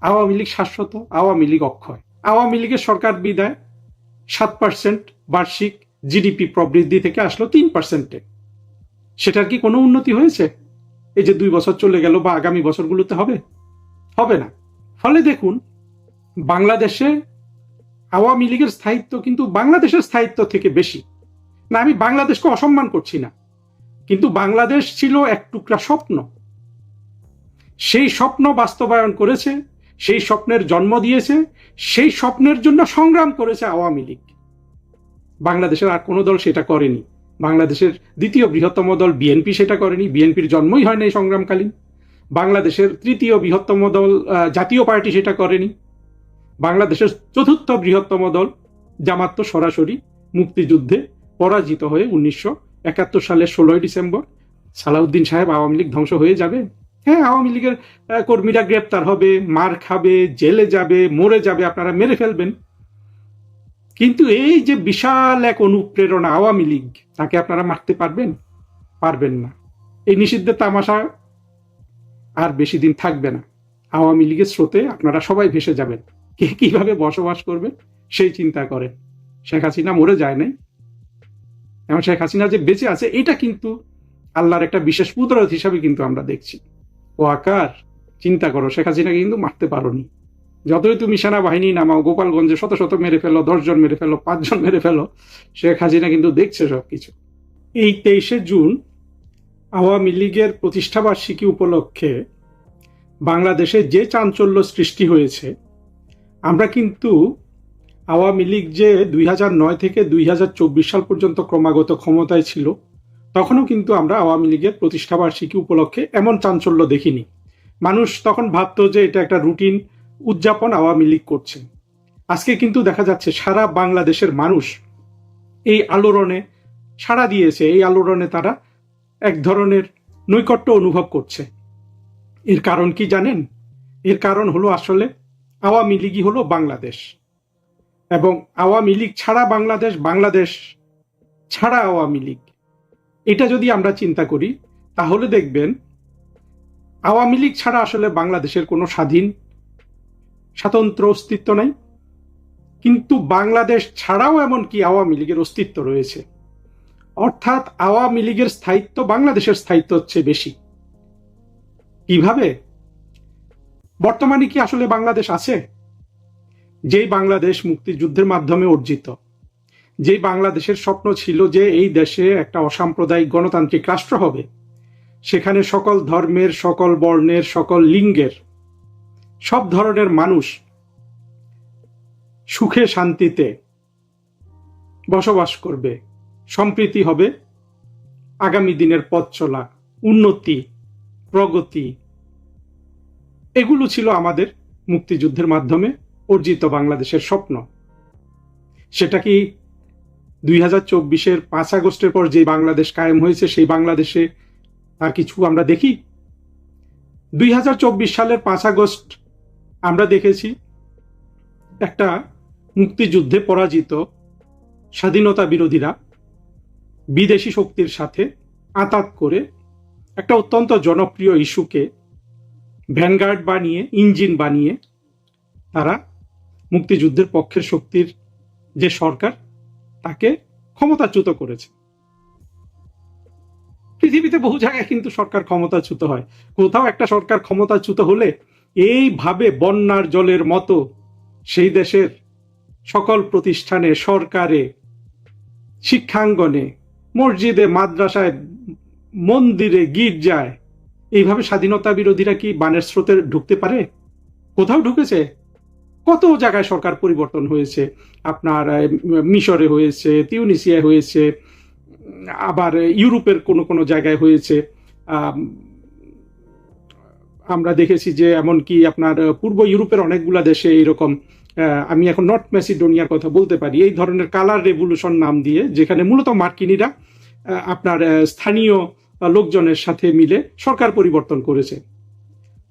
আওয়ামী লীগ শাশ্বত, আওয়ামী লীগ অক্ষয়। আওয়ামী লীগের সরকার বিদায় 7% বার্ষিক জিডিপি প্রবৃদ্ধি থেকে আসলো 3%-এ। সেটার কি কোনো উন্নতি হয়েছে? এই যে 2 বছর চলে গেল বা আগামী বছরগুলোতে হবে? হবে না। ফলে দেখুন, বাংলাদেশে আওয়ামী লীগের স্থায়িত্ব কিন্তু বাংলাদেশের স্থায়িত্ব থেকে বেশি। না, আমি বাংলাদেশকে অসম্মান করছি না, কিন্তু বাংলাদেশ ছিল এক টুকরা স্বপ্ন। সেই স্বপ্ন বাস্তবায়ন করেছে, সেই স্বপ্নের জন্ম দিয়েছে, সেই স্বপ্নের জন্য সংগ্রাম করেছে আওয়ামী লীগ। বাংলাদেশের আর কোনো দল সেটা করেনি। বাংলাদেশের দ্বিতীয় বৃহত্তম দল বিএনপি সেটা করেনি, বিএনপির জন্মই হয় না এই সংগ্রামকালীন। বাংলাদেশের তৃতীয় বৃহত্তম দল জাতীয় পার্টি সেটা করেনি। বাংলাদেশের চতুর্থ বৃহত্তম দল জামাত তো সরাসরি মুক্তিযুদ্ধে পরাজিত হয়ে 1971 সালের 16 ডিসেম্বর সালাউদ্দিন সাহেব আওয়ামী লীগ ধ্বংস হয়ে যাবে। হ্যাঁ, আওয়ামী লীগের কর্মীরা গ্রেপ্তার হবে, মার খাবে, জেলে যাবে, মরে যাবে, আপনারা মেরে ফেলবেন, কিন্তু এই যে বিশাল এক অনুপ্রেরণা আওয়ামী লীগ, তাকে আপনারা মারতে পারবেন? পারবেন না। এই নিষিদ্ধের তামাশা আর বেশি দিন থাকবে না। আওয়ামী লীগের স্রোতে আপনারা সবাই ভেসে যাবেন। কে কিভাবে বসবাস করবে সেই চিন্তা করেন। শেখ হাসিনা মরে যায় নাই, এবং শেখ হাসিনা যে বেঁচে আছে এটা কিন্তু আল্লাহর একটা বিশেষ কুদরত হিসাবে কিন্তু আমরা দেখছি। ও আকার, চিন্তা করো, শেখ হাসিনাকে কিন্তু মারতে পারোনি। যতই তুমি সেনাবাহিনী নামাও, গোপালগঞ্জে শত শত মেরে ফেলো, 10 জন মেরে ফেলো, 5 জন মেরে ফেলো, শেখ হাসিনা কিন্তু দেখছে সবকিছু। এই 23শে জুন আওয়ামী লীগের প্রতিষ্ঠাবার্ষিকী উপলক্ষে বাংলাদেশে যে চাঞ্চল্য সৃষ্টি হয়েছে, আমরা কিন্তু আওয়ামী লীগ যে 2009 থেকে 2024 সাল পর্যন্ত ক্রমাগত ক্ষমতায় ছিল, তখনও কিন্তু আমরা আওয়ামী লীগের প্রতিষ্ঠাবার্ষিকী উপলক্ষে এমন চাঞ্চল্য দেখিনি। মানুষ তখন ভাবতো যে এটা একটা রুটিন উদযাপন আওয়ামী লীগ করছে। আজকে কিন্তু দেখা যাচ্ছে সারা বাংলাদেশের মানুষ এই আলোড়নে সাড়া দিয়েছে। এই আলোড়নে তারা এক ধরনের নৈকট্য অনুভব করছে। এর কারণ কি জানেন? এর কারণ হলো আসলে আওয়ামী লীগই হলো বাংলাদেশ, এবং আওয়ামী লীগ ছাড়া বাংলাদেশ, বাংলাদেশ ছাড়া আওয়ামী লীগ। এটা যদি আমরা চিন্তা করি তাহলে দেখবেন আওয়ামী লীগ ছাড়া আসলে বাংলাদেশের কোনো স্বাতন্ত্র অস্তিত্ব নাই, কিন্তু বাংলাদেশ ছাড়াও এমনকি আওয়ামী লীগের অস্তিত্ব রয়েছে। অর্থাৎ আওয়ামী লীগের স্থায়িত্ব বাংলাদেশের স্থায়িত্ব হচ্ছে বেশি। কিভাবে? বর্তমানে কি আসলে বাংলাদেশ আছে? যেই বাংলাদেশ মুক্তিযুদ্ধের মাধ্যমে অর্জিত, যেই বাংলাদেশের স্বপ্ন ছিল যে এই দেশে একটা অসাম্প্রদায়িক গণতান্ত্রিক রাষ্ট্র হবে, সেখানে সকল ধর্মের, সকল বর্ণের, সকল লিঙ্গের, সব ধরনের মানুষ সুখে শান্তিতে বসবাস করবে, সম্প্রীতি হবে, আগামী দিনের পথ চলা, উন্নতি, প্রগতি, এগুলো ছিল আমাদের মুক্তিযুদ্ধের মাধ্যমে অর্জিত বাংলাদেশের স্বপ্ন। সেটা কি 2024-এর 5 আগস্টের পর যে বাংলাদেশ কায়েম হয়েছে সেই বাংলাদেশে আর কিছু আমরা দেখি? 2024 সালের 5 আগস্ট আমরা দেখেছি একটা মুক্তিযুদ্ধে পরাজিত স্বাধীনতা বিরোধীরা বিদেশি শক্তির সাথে আঁতাত করে একটা অত্যন্ত জনপ্রিয় ইস্যুকে ভ্যানগার্ড বানিয়ে, ইঞ্জিন বানিয়ে তারা মুক্তিযুদ্ধের পক্ষের শক্তির যে সরকার তাকে ক্ষমতাচ্যুত করেছে। পৃথিবীতে বহু জায়গায় কিন্তু সরকার ক্ষমতাচ্যুত হয়। কোথাও একটা সরকার ক্ষমতাচ্যুত হলে এইভাবে বন্যার জলের মতো সেই দেশের সকল প্রতিষ্ঠানে, সরকারে, শিক্ষাঙ্গনে, মসজিদে, মাদ্রাসায়, মন্দিরে, গির্জায় এইভাবে স্বাধীনতা বিরোধীরা কি বানের স্রোতে ঢুকতে পারে? কোথাও ঢুকেছে? কত জায়গায় সরকার পরিবর্তন হয়েছে। আপনার মিশরে হয়েছে, তিউনিসিয়ায় হয়েছে, আবার ইউরোপের কোনো কোনো জায়গায় হয়েছে। আমরা দেখেছি যে এমনকি আপনার পূর্ব ইউরোপের অনেকগুলা দেশে এরকম, আমি এখন নর্থ ম্যাসিডোনিয়ার কথা বলতে পারি, এই ধরনের কালার রেভলিউশন নাম দিয়ে, যেখানে মূলত মার্কিনিরা আপনার স্থানীয় লোকজনের সাথে মিলে সরকার পরিবর্তন করেছে।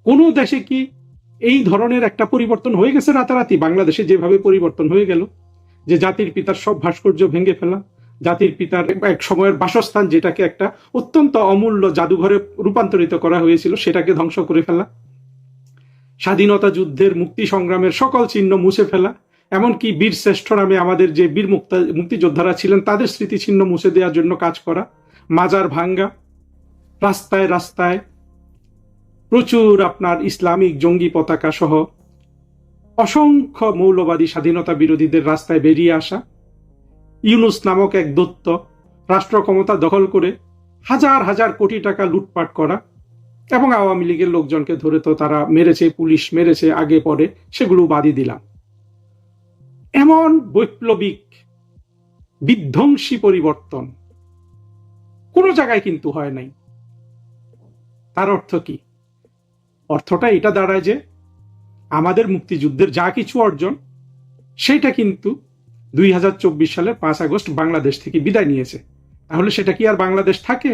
কোনো দেশে কি এই ধরনের একটা পরিবর্তন হয়ে গেছে রাতারাতি? বাংলাদেশে যেভাবে পরিবর্তন হয়ে গেল, যে জাতির পিতার সব ভাস্কর্য ভেঙে ফেলা, জাতির পিতার এক সময়ের বাসস্থান যেটাকে একটা অত্যন্ত অমূল্য জাদুঘরে রূপান্তরিত করা হয়েছিল সেটাকে ধ্বংস করে ফেলা, স্বাধীনতা যুদ্ধের মুক্তি সংগ্রামের সকল চিহ্ন মুছে ফেলা, এমনকি বীর শ্রেষ্ঠ নামে আমাদের যে বীর মুক্তিযোদ্ধারা ছিলেন তাদের স্মৃতিচিহ্ন মুছে দেওয়ার জন্য কাজ করা, মাজার ভাঙ্গা, রাস্তায় রাস্তায় প্রচুর আপনার ইসলামিক জঙ্গি পতাকা সহ অসংখ্য মৌলবাদী স্বাধীনতা বিরোধীদের রাস্তায় বেরিয়ে আসা, ইউনুস নামক এক দৈত্য রাষ্ট্র ক্ষমতা দখল করে হাজার হাজার কোটি টাকা লুটপাট করা, এবং আওয়ামী লীগের লোকজনকে ধরে তো তারা মেরেছে, পুলিশ মেরেছে আগে পরে, সেগুলো বাদই দিলাম। এমন বৈপ্লবিক বিধ্বংসী পরিবর্তন কোনো জায়গায় কিন্তু হয় নাই। তার অর্থ কি? অর্থটা এটা দাঁড়ায় যে আমাদের মুক্তিযুদ্ধের যা কিছু অর্জন সেটা কিন্তু 2024 সালের 5 আগস্ট বাংলাদেশ থেকে বিদায় নিয়েছে। তাহলে সেটা কি আর বাংলাদেশ থাকে?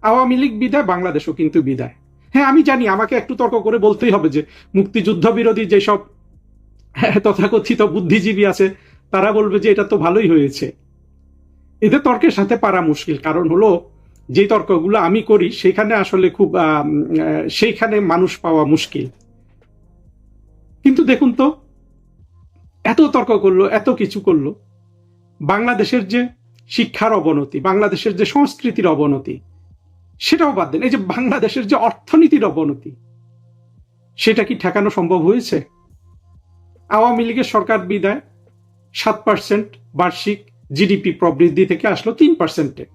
আওয়ামী লীগ বিদায়, বাংলাদেশও কিন্তু বিদায়। হ্যাঁ, আমি জানি আমাকে একটু তর্ক করে বলতেই হবে যে মুক্তিযুদ্ধ বিরোধী যেসব তথাকথিত বুদ্ধিজীবী আছে তারা বলবে যে এটা তো ভালোই হয়েছে। এদের তর্কের সাথে পারা মুশকিল, কারণ হলো যে তর্কগুলো আমি করি সেখানে আসলে খুব সেইখানে মানুষ পাওয়া মুশকিল। কিন্তু দেখুন তো, এত তর্ক করলো, এত কিছু করলো, বাংলাদেশের যে শিক্ষার অবনতি, বাংলাদেশের যে সংস্কৃতির অবনতি, সেটাও বাদ দেন। এই যে বাংলাদেশের যে অর্থনীতির অবনতি, সেটা কি ঠেকানো সম্ভব হয়েছে? আওয়ামী লীগের সরকার বিদায় 7% বার্ষিক জিডিপি প্রবৃদ্ধি থেকে আসলো 3%-এ।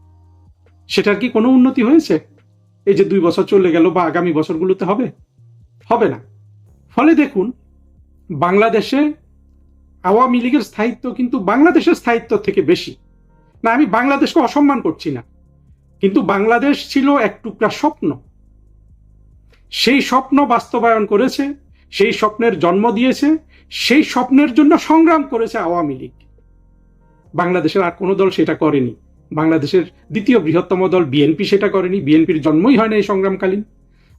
সেটার কি কোনো উন্নতি হয়েছে? এই যে 2 বছর চলে গেল বা আগামী বছরগুলোতে হবে? হবে না। ফলে দেখুন, বাংলাদেশে আওয়ামী লীগের স্থায়িত্ব কিন্তু বাংলাদেশের স্থায়িত্ব থেকে বেশি। না, আমি বাংলাদেশকে অসম্মান করছি না, কিন্তু বাংলাদেশ ছিল এক টুকরা স্বপ্ন। সেই স্বপ্ন বাস্তবায়ন করেছে, সেই স্বপ্নের জন্ম দিয়েছে, সেই স্বপ্নের জন্য সংগ্রাম করেছে আওয়ামী লীগ। বাংলাদেশের আর কোনো দল সেটা করেনি। বাংলাদেশের দ্বিতীয় বৃহত্তম দল বিএনপি সেটা করেনি, বিএনপির জন্মই হয় না এই সংগ্রামকালীন।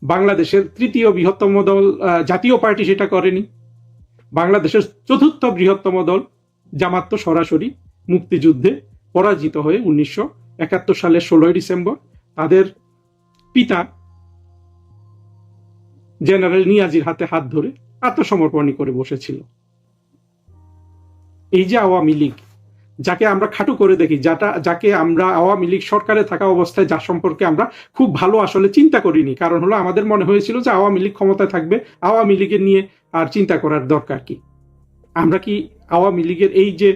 বাংলাদেশের তৃতীয় বৃহত্তম দল জাতীয় পার্টি সেটা করেনি। বাংলাদেশের চতুর্থ বৃহত্তম দল জামাত তো সরাসরি মুক্তিযুদ্ধে পরাজিত হয়ে 1971 সালের 16 ডিসেম্বর তাদের পিতা জেনারেল নিয়াজির হাতে হাত ধরে আত্মসমর্পণই করে বসেছিল। এই যে আওয়ামী লীগ, যাকে আমরা খাটো করে দেখি, যাকে আমরা আওয়ামী লীগ সরকারে থাকা অবস্থায় যার সম্পর্কে আমরা খুব ভালো আসলে চিন্তা করিনি, কারণ হলো আমাদের মনে হয়েছিল যে আওয়ামী লীগ ক্ষমতায় থাকবে, আওয়ামী লীগের নিয়ে আর চিন্তা করার দরকার কি। আমরা কি আওয়ামী লীগের এই যে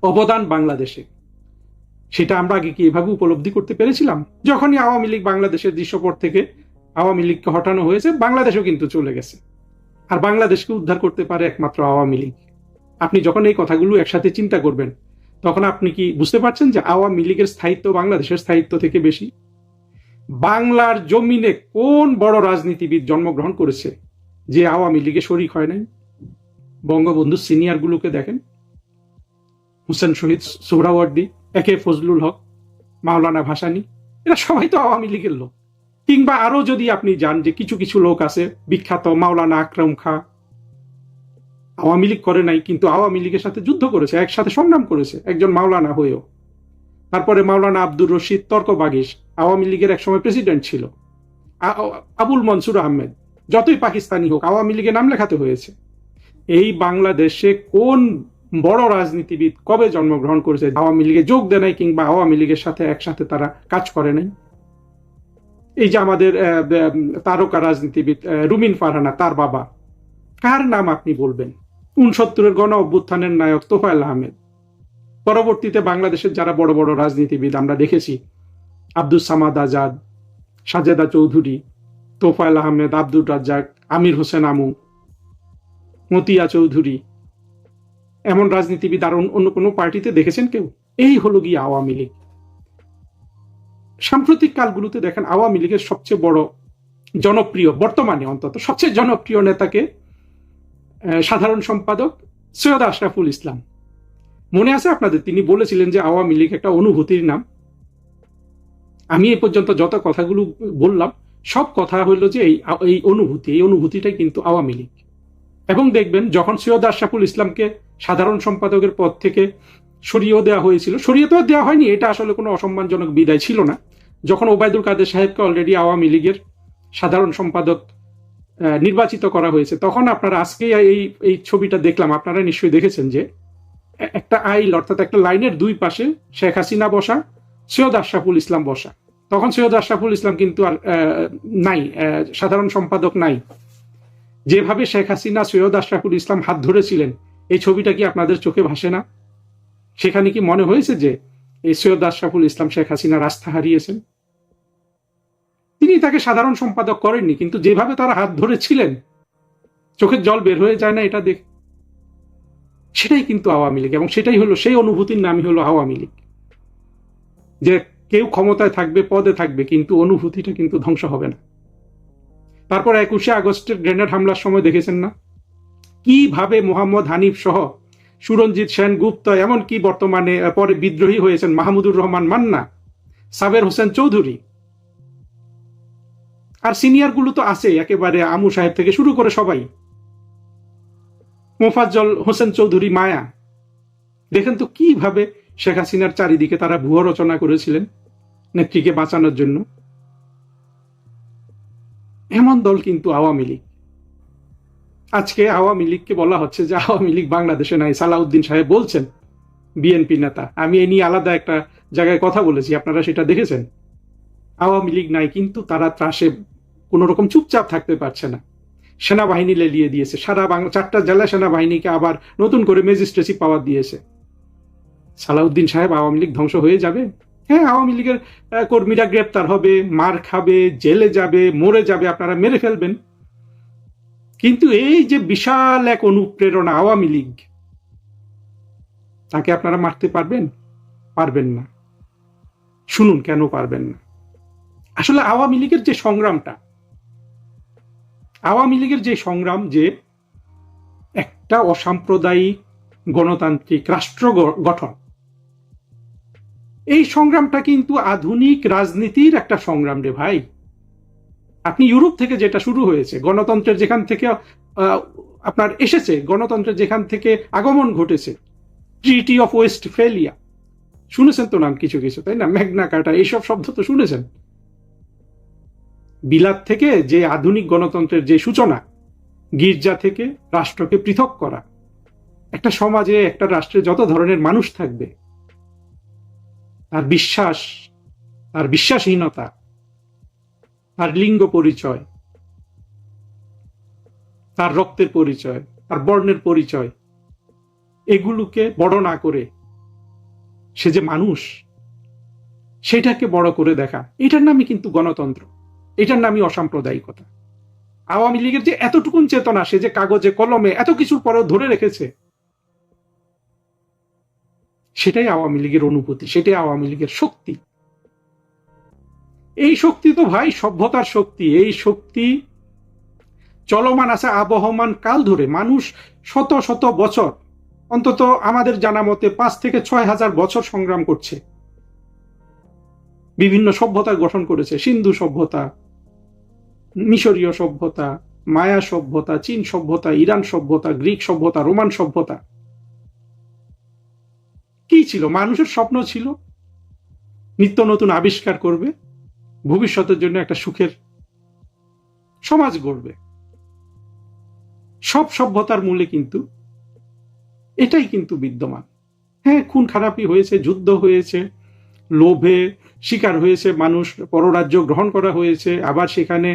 অবদান বাংলাদেশে, সেটা আমরা আগে কি এভাবে উপলব্ধি করতে পেরেছিলাম? যখনই আওয়ামী লীগ বাংলাদেশের দৃশ্যপট থেকে আওয়ামী লীগকে হটানো হয়েছে, বাংলাদেশও কিন্তু চলে গেছে। আর বাংলাদেশকে উদ্ধার করতে পারে একমাত্র আওয়ামী লীগ। আপনি যখন এই কথাগুলো একসাথে চিন্তা করবেন, তখন আপনি কি বুঝতে পারছেন যে আওয়ামী লীগের স্থায়িত্ব বাংলাদেশের স্থায়িত্ব থেকে বেশি? বাংলার জমিনে কোন বড় রাজনীতিবিদ জন্মগ্রহণ করেছে যে আওয়ামী লীগে শরিক হয় নাই? বঙ্গবন্ধু সিনিয়র গুলোকে দেখেন, হুসেন শহীদ সোহরাওয়ার্দী, একে ফজলুল হক, মাওলানা ভাসানী, এরা সবাই তো আওয়ামী লীগের লোক। কিংবা আরো যদি আপনি যান, যে কিছু কিছু লোক আছে বিখ্যাত, মাওলানা আকরাম খাঁ, আওয়ামী লীগ করে নাই কিন্তু আওয়ামী লীগের সাথে যুদ্ধ করেছে, একসাথে সংগ্রাম করেছে একজন মাওলানা হয়েও। তারপরে মাওলানা আব্দুর রশিদ তর্কবাগীশ, আওয়ামী লীগের একসময় প্রেসিডেন্ট ছিল। আবুল মনসুর আহমেদ, যতই পাকিস্তানি হোক আওয়ামী লীগে নাম লেখাতে হয়েছে। এই বাংলাদেশে কোন বড় রাজনীতিবিদ কবে জন্মগ্রহণ করেছে আওয়ামী লীগে যোগ দেয় নাই কিংবা আওয়ামী লীগের সাথে একসাথে তারা কাজ করে নাই? এই যে আমাদের তারকা রাজনীতিবিদ রুমিন ফারহানা, তার বাবা, কার নাম আপনি বলবেন? 69-এর গণ অভ্যুত্থানের নায়ক তোফায়েল আহমেদ। পরবর্তীতে বাংলাদেশের যারা বড় বড় রাজনীতিবিদ আমরা দেখেছি, আব্দুস সামাদ আজাদ, সাজেদা চৌধুরী, তোফায়েল আহমেদ, আব্দুর রাজ্জাক, আমির হোসেন আমু, মতিয়া চৌধুরী, এমন রাজনীতিবিদ আর অন্য কোনো পার্টিতে দেখেছেন কেউ? এই হলো গিয়ে আওয়ামী লীগ। সাম্প্রতিক কালগুলোতে দেখেন আওয়ামী লীগের সবচেয়ে বড় জনপ্রিয়, বর্তমানে অন্তত সবচেয়ে জনপ্রিয় নেতাকে সাধারণ সম্পাদক সৈয়দ আশরাফুল ইসলাম। মনে আছে আপনাদের? তিনি বলেছিলেন যে আওয়ামী লীগ একটা অনুভূতির নাম। আমি এই পর্যন্ত যত কথাগুলো বললাম সব কথা হইল যে এই অনুভূতিটাই কিন্তু আওয়ামী লীগ। এবং দেখবেন যখন সৈয়দ আশরাফুল ইসলামকে সাধারণ সম্পাদকের পদ থেকে সরিয়েও দেওয়া হয়েছিল, সরিয়ে তো দেওয়া হয়নি, এটা আসলে কোনো অসম্মানজনক বিদায় ছিল না। যখন ওবায়দুল কাদের সাহেবকে অলরেডি আওয়ামী লীগের সাধারণ সম্পাদক নির্বাচিত করা হয়েছে, তখন আপনারা আজকে এই ছবিটা দেখলাম, আপনারা নিশ্চয়ই দেখেছেন যে একটা আইল অর্থাৎ একটা লাইনের দুই পাশে শেখ হাসিনা বসা, সৈয়দ আশরাফুল ইসলাম বসা। তখন সৈয়দ আশরাফুল ইসলাম কিন্তু আর নাই, সাধারণ সম্পাদক নাই। যেভাবে শেখ হাসিনা সৈয়দ আশরাফুল ইসলাম হাত ধরেছিলেন, এই ছবিটা কি আপনাদের চোখে ভাসে না? সেখানে কি মনে হয়েছে যে এই সৈয়দ আশরাফুল ইসলাম শেখ হাসিনা রাস্তা হারিয়েছেন? তিনি তাকে সাধারণ সম্পাদক করেননি, কিন্তু যেভাবে তারা হাত ধরেছিলেন, চোখের জল বের হয়ে যায় না এটা দেখ? সেটাই কিন্তু আওয়ামী লীগ, এবং সেটাই হলো সেই অনুভূতির নামই হলো আওয়ামী লীগ। যে কেউ ক্ষমতায় থাকবে, পদে থাকবে, কিন্তু অনুভূতিটা কিন্তু ধ্বংস হবে না। তারপর 21শে আগস্টের গ্রেনেড হামলার সময় দেখেছেন না কিভাবে মোহাম্মদ হানিফ সহ সুরঞ্জিত সেনগুপ্ত, এমনকি বর্তমানে পরে বিদ্রোহী হয়েছেন মাহমুদুর রহমান মান্না, সাবের হোসেন চৌধুরী, আর সিনিয়র গুলো তো আছে একেবারে, আমু সাহেব থেকে শুরু করে সবাই, মোফাজ্জল হোসেন চৌধুরী মায়া, দেখেন তো কিভাবে শেখ হাসিনার চারিদিকে তারা ভুয়ো রচনা করেছিলেন নেত্রীকে বাঁচানোর জন্য। এমন দল কিন্তু আওয়ামী লীগ। আজকে আওয়ামী লীগকে বলা হচ্ছে যে আওয়ামী লীগ বাংলাদেশে নাই, সালাউদ্দিন সাহেব বলছেন, বিএনপি নেতা। আমি এ নিয়ে আলাদা একটা জায়গায় কথা বলেছি, আপনারা সেটা দেখেছেন। আওয়ামী লীগ নাই, কিন্তু তারা ত্রাসে কোন রকম চুপচাপ থাকতে পারছে না। সেনাবাহিনী লেলিয়ে দিয়েছে, সারা বাংলা 4টা জেলা সেনাবাহিনীকে আবার নতুন করে ম্যাজিস্ট্রেসি পাওয়ার দিয়েছে। সালাউদ্দিন সাহেব, আওয়ামী লীগ ধ্বংস হয়ে যাবে? হ্যাঁ, আওয়ামী লীগের কর্মীরা গ্রেপ্তার হবে, মার খাবে, জেলে যাবে, মরে যাবে, আপনারা মেরে ফেলবেন, কিন্তু এই যে বিশাল এক অনুপ্রেরণা আওয়ামী লীগ, তাকে আপনারা মারতে পারবেন? পারবেন না। শুনুন কেন পারবেন না। আসলে আওয়ামী লীগের যে সংগ্রামটা, আওয়ামী লীগের যে সংগ্রাম, যে একটা অসাম্প্রদায়িক গণতান্ত্রিক রাষ্ট্র গঠন, এই সংগ্রামটা কিন্তু আধুনিক রাজনীতির একটা সংগ্রাম রে ভাই। আপনি ইউরোপ থেকে যেটা শুরু হয়েছে, গণতন্ত্রের যেখান থেকে আপনার এসেছে, গণতন্ত্রের যেখান থেকে আগমন ঘটেছে, ট্রিটি অফ ওয়েস্টফেলিয়া, শুনেছেন তো নাম কিছু কিছু, তাই না? ম্যাগনা কার্টা, এইসব শব্দ তো শুনেছেন। বিলাত থেকে যে আধুনিক গণতন্ত্রের যে সূচনা, গির্জা থেকে রাষ্ট্রকে পৃথক করা, একটা সমাজে একটা রাষ্ট্রে যত ধরনের মানুষ থাকবে, তার বিশ্বাস, তার বিশ্বাসহীনতা, তার লিঙ্গ পরিচয়, তার রক্তের পরিচয়, তার বর্ণের পরিচয়, এগুলোকে বড় না করে সে যে মানুষ, সেটাকে বড় করে দেখা, এটার নামই কিন্তু গণতন্ত্র, এটার নামই অসাম্প্রদায়িকতা। আওয়ামী লীগের যে এতটুকুন চেতনা, সে যে কাগজে কলমে এত কিছুর পরেও ধরে রেখেছে, সেটাই আওয়ামী লীগের অনুভূতি, সেটাই আওয়ামী লীগের শক্তি। এই শক্তি তো ভাই সভ্যতার শক্তি। এই শক্তি চলমান আছে আবহমান কাল ধরে। মানুষ শত শত বছর, অন্তত আমাদের জানা মতে 5 থেকে 6 হাজার বছর সংগ্রাম করছে, বিভিন্ন সভ্যতা গঠন করেছে। সিন্ধু সভ্যতা, মিশরীয় সভ্যতা, মায়া সভ্যতা, চীন সভ্যতা, ইরান সভ্যতা, গ্রিক সভ্যতা, রোমান সভ্যতা। কি ছিল? মানুষের স্বপ্ন ছিল নিত্য নতুন আবিষ্কার করবে, ভবিষ্যতের জন্য একটা সুখের সমাজ গড়বে। সব সভ্যতার মূলে কিন্তু এটাই কিন্তু বিদ্যমান। হ্যাঁ, খুন খারাপি হয়েছে, যুদ্ধ হয়েছে, লোভে শিকার হয়েছে মানুষ, পররাজ্য গ্রহণ করা হয়েছে, আবার সেখানে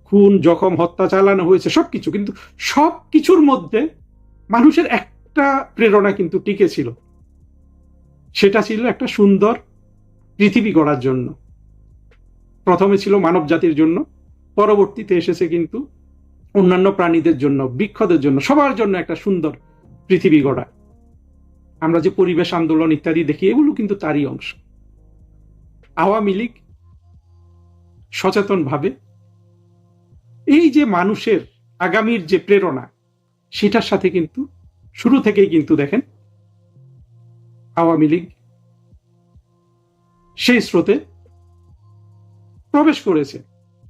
খুন, জখম, হত্যা চালানো হয়েছে, সবকিছু। কিন্তু সব কিছুর মধ্যে মানুষের একটা প্রেরণা কিন্তু টিকে ছিল, সেটা ছিল একটা সুন্দর পৃথিবী গড়ার জন্য। প্রথমে ছিল মানব জাতির জন্য, পরবর্তীতে এসেছে কিন্তু অন্যান্য প্রাণীদের জন্য, বৃক্ষদের জন্য, সবার জন্য একটা সুন্দর পৃথিবী গড়া। আমরা যে পরিবেশ আন্দোলন ইত্যাদি দেখি, এগুলো কিন্তু তারই অংশ। আওয়ামী লীগ সচেতনভাবে এই যে মানুষের আগামীর যে প্রেরণা, সেটার সাথে কিন্তু শুরু থেকেই কিন্তু দেখেন আওয়ামী লীগ সেই স্রোতে প্রবেশ করেছে।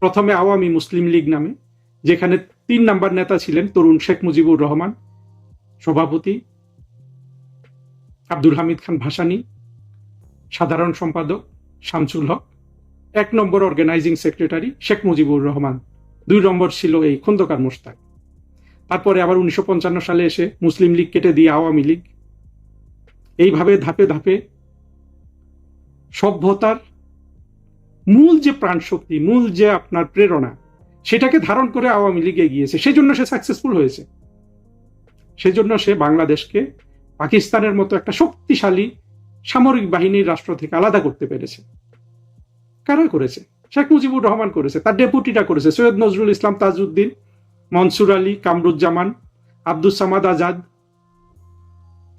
প্রথমে আওয়ামী মুসলিম লীগ নামে, যেখানে 3 নাম্বার নেতা ছিলেন তরুণ শেখ মুজিবুর রহমান, সভাপতি আব্দুল হামিদ খান ভাসানী, সাধারণ সম্পাদক শামসুল হক, 1 নম্বর অর্গানাইজিং সেক্রেটারি শেখ মুজিবুর রহমান, 2 নম্বর ছিল এই খন্দকার মোশতাক। তারপরে আবার 1955 সালে এসে মুসলিম লীগ কেটে দিয়ে আওয়ামী লীগ। এইভাবে ধাপে ধাপে সভ্যতার মূল যে প্রাণশক্তি, মূল যে আপনার প্রেরণা, সেটাকে ধারণ করে আওয়ামী লীগ এগিয়েছে। সেজন্য সে সাকসেসফুল হয়েছে। সেজন্য সে বাংলাদেশকে পাকিস্তানের মতো একটা শক্তিশালী সামরিক বাহিনীর রাষ্ট্র থেকে আলাদা করতে পেরেছে। কারা করেছে? শেখ মুজিবুর রহমান করেছে, তার ডেপুটিটা করেছে, সৈয়দ নজরুল ইসলাম তাজউদ্দিন, মনসুর আলী, কামরুজ্জামান, আব্দুস সামাদ আজাদ,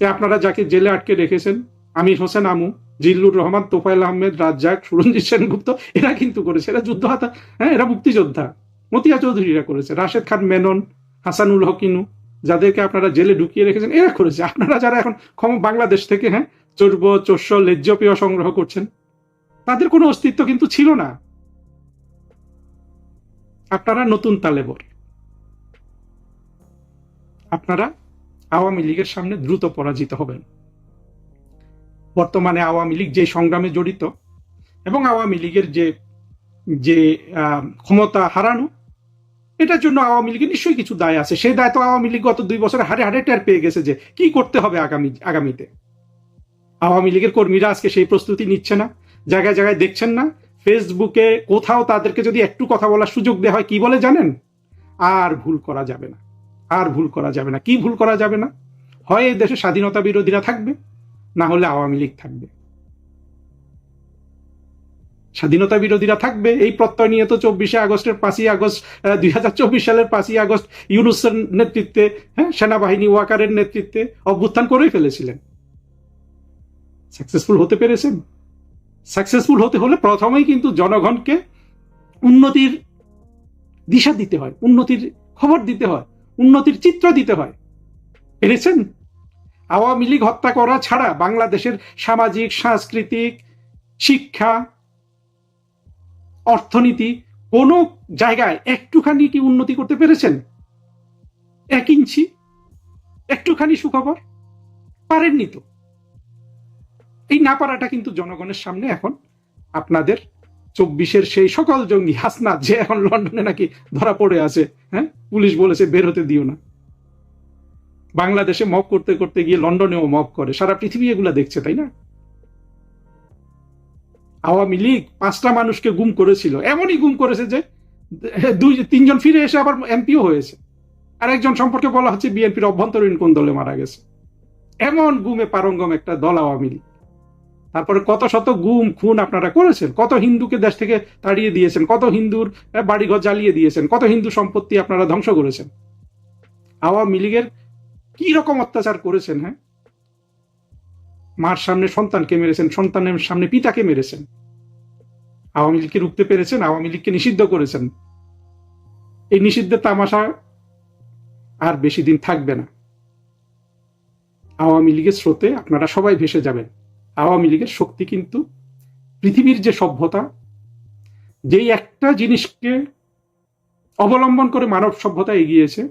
আপনারা যাকে জেলে আটকে রেখেছেন, আমির হোসেন আমু, জিল্লুর রহমান, তোফায়েল আহমেদ, রাজ্জাক, সুরঞ্জিত সেনগুপ্ত, এরা কিন্তু করেছে। এরা যুদ্ধ হাতা, হ্যাঁ, এরা মুক্তিযোদ্ধা। মতিয়া চৌধুরীরা করেছে, রাশেদ খান মেনন, হাসানুল হকিনু, যাদেরকে আপনারা জেলে ঢুকিয়ে রেখেছেন, এরা করেছে। আপনারা যারা এখন বাংলাদেশ থেকে চর্ব চস্য লেজ্জ পেয় সংগ্রহ করছেন, তাদের কোনো অস্তিত্ব কিন্তু ছিল না। আপনারা নতুন তালেবর, আপনারা আওয়ামী লীগের সামনে দ্রুত পরাজিত হবেন। বর্তমানে আওয়ামী লীগ যে সংগ্রামে জড়িত এবং আওয়ামী লীগের যে ক্ষমতা হারানো, এটার জন্য আওয়ামী লীগের নিশ্চয়ই কিছু দায় আছে। সেই দায় তো আওয়ামী লীগ গত 2 বছরে হারে হারে টের পেয়ে গেছে যে কি করতে হবে আগামীতে। আওয়ামী লীগের কর্মীরা আজকে সেই প্রস্তুতি নিচ্ছে না। জায়গায় জায়গায় দেখছেন না, ফেসবুকে কোথাও তাদেরকে যদি একটু কথা বলার সুযোগ দেওয়া হয়, কি বলে জানেন? আর ভুল করা যাবে না, আর ভুল করা যাবে না। কি ভুল করা যাবে না? হয় এই দেশে স্বাধীনতা বিরোধীরা থাকবে, না হলে আওয়ামী লীগ থাকবে। স্বাধীনতা বিরোধীরা থাকবে, এই প্রত্যয় নিয়ে তো 5 আগস্ট 2024 সালের 5 আগস্ট ইউনূসের নেতৃত্বে, সেনাবাহিনী ওয়াকারের নেতৃত্বে অভ্যুত্থান করেই ফেলেছিলেন। সাকসেসফুল হতে পেরেছেন? সাকসেসফুল হতে হলে প্রথমেই কিন্তু জনগণকে উন্নতির দিশা দিতে হয়, উন্নতির খবর দিতে হয়, উন্নতির চিত্র দিতে হয়। পেরেছেন? আওয়ামী লীগ হত্যা করা ছাড়া বাংলাদেশের সামাজিক, সাংস্কৃতিক, শিক্ষা, অর্থনীতি কোন জায়গায় একটুখানি কি উন্নতি করতে পেরেছেন? 1 ইঞ্চি? একটুখানি সুখবর পারেননি তো। এই না পারাটা কিন্তু জনগণের সামনে এখন আপনাদের 24-এর সেই সকল জঙ্গি হাসনাত, যে এখন লন্ডনে নাকি ধরা পড়ে আছে, পুলিশ বলেছে বের হতে দিও না। বাংলাদেশে মব করতে করতে গিয়ে লন্ডনেও মব করে, সারা পৃথিবী এগুলা দেখছে, তাই না? আওয়ামী লীগ 5টা মানুষকে গুম করেছিল, এমনই গুম করেছে যে 2-3 জন ফিরে এসে আবার এমপিও হয়েছে। আর একজন সম্পর্কে বলা হচ্ছে বিএনপির অভ্যন্তরীণ কোন দলে মারা গেছে। এমন গুমে পারঙ্গম একটা দল আওয়ামী লীগ। তারপরে কত শত গুম খুন আপনারা করেছেন, কত হিন্দুকে দেশ থেকে তাড়িয়ে দিয়েছেন, কত হিন্দুর বাড়িঘর জ্বালিয়ে দিয়েছেন, কত হিন্দু সম্পত্তি আপনারা ধ্বংস করেছেন। আওয়ামী লীগের কি রকম অত্যাচার করেছেন? মার সামনে সন্তানকে মেরেছেন, সন্তানের সামনে পিতাকে মেরেছেন। আওয়ামী লীগকে রুখতে পেরেছেন, আওয়ামী লীগকে নিষিদ্ধ করেছেন। এই নিষিদ্ধের তামাশা আর বেশি দিন থাকবে না। আওয়ামী লীগের স্রোতে আপনারা সবাই ভেসে যাবেন। আওয়ামী লীগের শক্তি কিন্তু পৃথিবীর যে সভ্যতা, যেই একটা জিনিসকে অবলম্বন করে মানব সভ্যতা এগিয়েছে,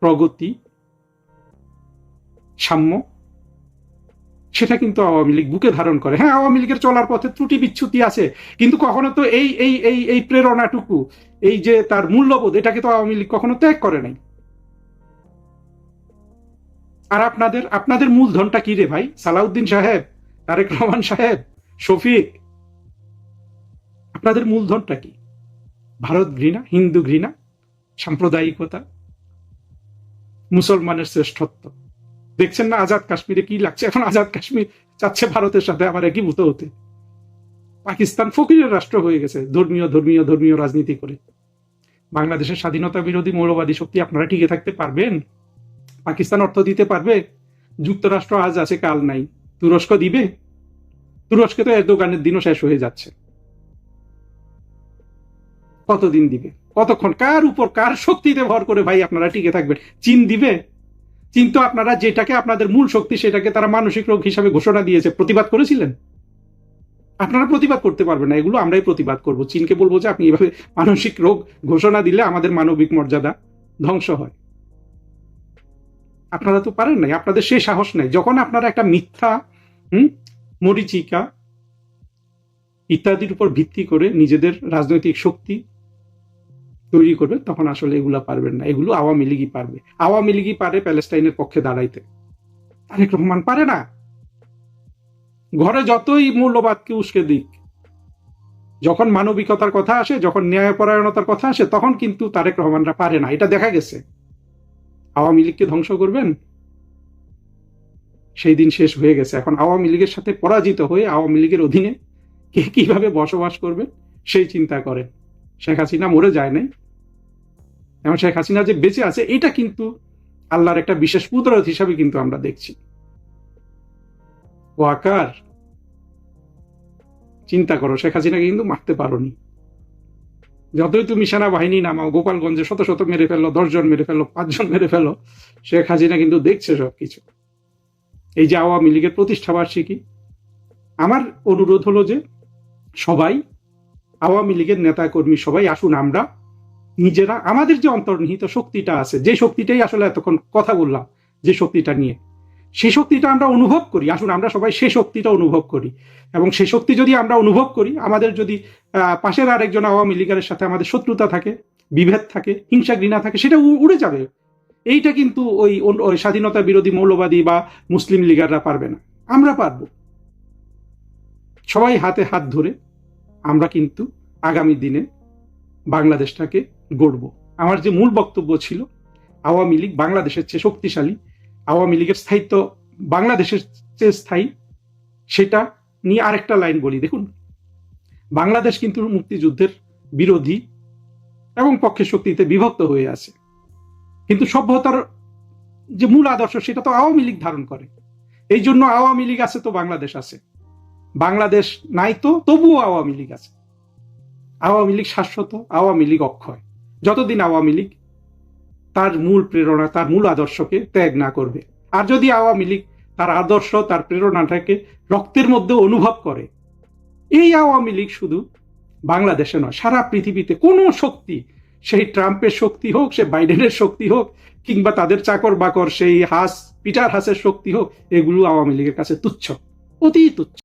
প্রগতি, সাম্য, সেটা কিন্তু আওয়ামী লীগ বুকে ধারণ করে। হ্যাঁ, আওয়ামী লীগের চলার পথে ত্রুটি বিচ্ছুতি আছে, কিন্তু কখনো তো এই এই এই এই প্রেরণাটুকু, এই যে তার মূল্যবোধ, এটাকে তো আওয়ামী লীগ কখনো ত্যাগ করে নাই। আর আপনাদের মূলধনটা কি রে ভাই? সালাউদ্দিন সাহেব, তারেক রহমান সাহেব, শফিক, আপনাদের মূলধনটা কি? ভারত ঘৃণা, হিন্দু ঘৃণা, সাম্প্রদায়িকতা, মুসলমানের শ্রেষ্ঠত্ব। দেখছেন না আজাদ কাশ্মীরে কি লাগছে? এখন আজাদ কাশ্মীর চাচ্ছে ভারতের সাথে আবার একীভূত হতে। পাকিস্তান ফকিরের রাষ্ট্র হয়ে গেছে ধর্মীয় রাজনীতি করে। বাংলাদেশের স্বাধীনতা বিরোধী মৌলবাদী শক্তি আপনারা টিকে থাকতে পারবেন? পাকিস্তান অর্থ দিতে পারবে? যুক্তরাষ্ট্র আজ আছে কাল নাই। তুরস্ক দিবে? তুরস্কে তো এরদোগানের দিনও শেষ হয়ে যাচ্ছে। কতদিন দিবে? কতক্ষণ? কার উপর, কার শক্তিতে ভর করে ভাই আপনারা টিকে থাকবেন? চীন দিবে? চীন তো আপনারা যেটাকে আপনাদের মূল শক্তি, সেটাকে তারা মানসিক রোগ হিসাবে ঘোষণা দিয়েছে। প্রতিবাদ করেছিলেন? আপনারা প্রতিবাদ করতে পারবেন না, এগুলো আমরাই প্রতিবাদ করব। চীনকে বলবো যে আপনি এভাবে মানসিক রোগ ঘোষণা দিলে আমাদের মানবিক মর্যাদা ধ্বংস হয়। আপনারা তো পারেন নাই, আপনাদের সেই সাহস নাই। যখন আপনারা একটা মিথ্যা, মরীচিকা ইত্যাদির উপর ভিত্তি করে নিজেদের রাজনৈতিক শক্তি তৈরি করবে, তখন আসলে এগুলা পারবেন না, এগুলো আওয়ামী লীগই পারবে। আওয়ামী লীগই পারে প্যালেস্টাইনের পক্ষে দাঁড়াইতে, তারেক রহমান পারে না। ঘরে যতই মূল্যবাদকে উস্কে দিক, যখন মানবিকতার কথা আসে, যখন ন্যায়পরায়ণতার কথা আসে, তখন কিন্তু তারেক রহমানরা পারে না, এটা দেখা গেছে। আওয়ামী লীগকে ধ্বংস করবেন, সেই দিন শেষ হয়ে গেছে। এখন আওয়ামী লীগের সাথে পরাজিত হয়ে আওয়ামী লীগের অধীনে কে কিভাবে বসবাস করবে সেই চিন্তা করেন। শেখ হাসিনা মরে যায় নাই, এবং শেখ হাসিনা যে বেঁচে আছে এটা কিন্তু আল্লাহর একটা বিশেষ কুদরত হিসাবে কিন্তু আমরা দেখছি। ওয়াকার, চিন্তা করো, শেখ হাসিনাকে কিন্তু মারতে পারোনি। যতই তুমি সেনাবাহিনী নামাও, গোপালগঞ্জে শত শত মেরে ফেলো, 10 জন মেরে ফেলো, 5 জন মেরে ফেলো, শেখ হাসিনা কিন্তু দেখছে সবকিছু। এই যে আওয়ামী লীগের প্রতিষ্ঠা বার্ষিকী, আমার অনুরোধ হলো যে সবাই, আওয়ামী লীগের নেতা কর্মী সবাই আসুন, আমরা নিজেরা আমাদের যে অন্তর্নিহিত শক্তিটা আছে, যে শক্তিটাই আসলে এতক্ষণ কথা বললাম, যে শক্তিটা নিয়ে, সেই শক্তিটা আমরা অনুভব করি। আসুন আমরা সবাই সেই শক্তিটা অনুভব করি, এবং সেই শক্তি যদি আমরা অনুভব করি, আমাদের যদি পাশের আরেকজন আওয়ামী লীগের সাথে আমাদের শত্রুতা থাকে, বিভেদ থাকে, হিংসা ঘৃণা থাকে, সেটা উড়ে যাবে। এইটা কিন্তু ওই স্বাধীনতা বিরোধী মৌলবাদী বা মুসলিম লীগাররা পারবে না, আমরা পারবো। সবাই হাতে হাত ধরে আমরা কিন্তু আগামী দিনে বাংলাদেশটাকে গড়ব। আমার যে মূল বক্তব্য ছিল, আওয়ামী লীগ বাংলাদেশের চেয়ে শক্তিশালী, আওয়ামী লীগের স্থায়িত্ব বাংলাদেশের চেয়ে স্থায়ী, সেটা নিয়ে আরেকটা লাইন বলি। দেখুন, বাংলাদেশ কিন্তু মুক্তিযুদ্ধের বিরোধী এবং পক্ষের শক্তিতে বিভক্ত হয়ে আছে, কিন্তু সভ্যতার যে মূল আদর্শ সেটা তো আওয়ামী লীগ ধারণ করে। এই জন্য আওয়ামী লীগ আছে তো বাংলাদেশ আছে, বাংলাদেশ নাই তো তবুও আওয়ামী লীগ আছে। আওয়ামী লীগ শাশ্বত, আওয়ামী লীগ অক্ষয়, যতদিন আওয়ামী লীগ তার মূল প্রেরণা, তার মূল আদর্শকে ত্যাগ না করবে। আর যদি আওয়ামী লীগ তার আদর্শ, তার প্রেরণাটাকে রক্তের মধ্যে অনুভব করে, এই আওয়ামী লীগ শুধু বাংলাদেশে নয়, সারা পৃথিবীতে কোনো শক্তি, সেই ট্রাম্পের শক্তি হোক, সে বাইডেনের শক্তি হোক, কিংবা তাদের চাকর বাকর সেই পিটার হাসের শক্তি হোক, এগুলো আওয়ামী লীগের কাছে তুচ্ছ, অতি তুচ্ছ।